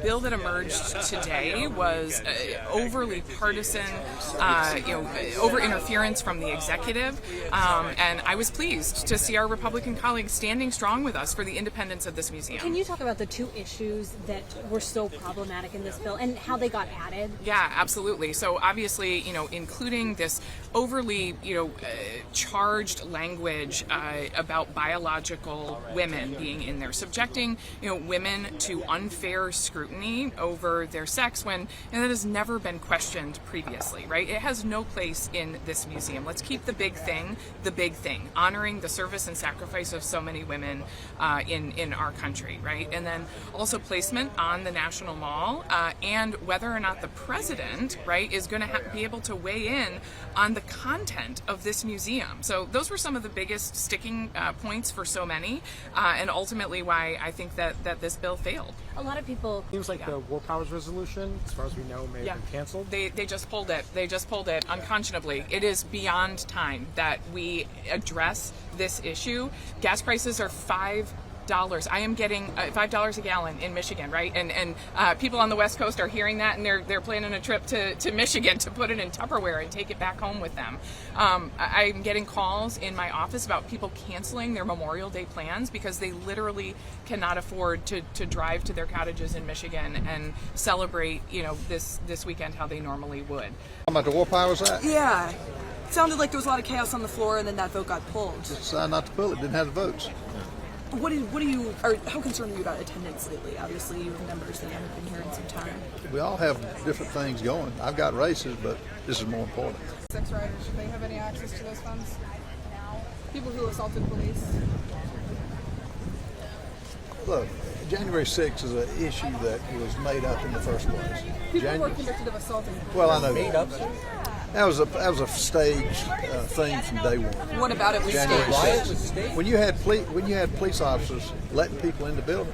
bill that emerged today was overly partisan, over interference from the executive, and I was pleased to see our Republican colleagues standing strong with us for the independence of this museum. Can you talk about the two issues that were so problematic in this bill and how they got added? Yeah, absolutely. So obviously, including this overly, charged language about biological women being in there, subjecting, women to unfair scrutiny over their sex when that has never been questioned previously, right? It has no place in this museum. Let's keep the big thing, honoring the service and sacrifice of so many women in our country, right? And then also placement on the National Mall, and whether or not the president, right, is going to be able to weigh in on the content of this museum. So those were some of the biggest sticking points for so many, and ultimately why I think that this bill failed. A lot of people... Seems like the War Powers resolution, as far as we know, may have been canceled. They just pulled it. They just pulled it unconscionably. It is beyond time that we address this issue. Gas prices are $5. I am getting $5 a gallon in Michigan, right? And people on the West Coast are hearing that, and they're planning a trip to Michigan to put it in Tupperware and take it back home with them. I'm getting calls in my office about people canceling their Memorial Day plans because they literally cannot afford to drive to their cottages in Michigan and celebrate, this weekend how they normally would. About the War Powers Act? Yeah. It sounded like there was a lot of chaos on the floor, and then that vote got pulled. Decided not to pull it. Didn't have the votes. How concerned are you about attendance lately? Obviously, you have members that haven't been here in some time. We all have different things going. I've got races, but this is more important. Sex riders, should they have any access to those funds? People who assaulted police? Look, January 6th is an issue that was made up in the first place. People were convicted of assaulting police. Well, I know that. That was a staged thing from day one. What about it was January staged? 6th. When you had police officers letting people in the building,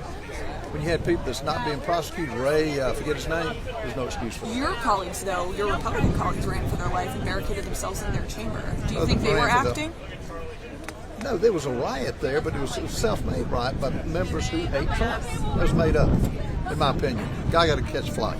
when you had people that's not being prosecuted, Ray, forget his name, there's no excuse for that. Your colleagues, though, your Republican colleagues ran for their life and barricaded themselves in their chamber. Do you think they were acting? No, there was a riot there, but it was a self-made riot by members who hate Trump. It was made up, in my opinion. Guy got to catch a flight.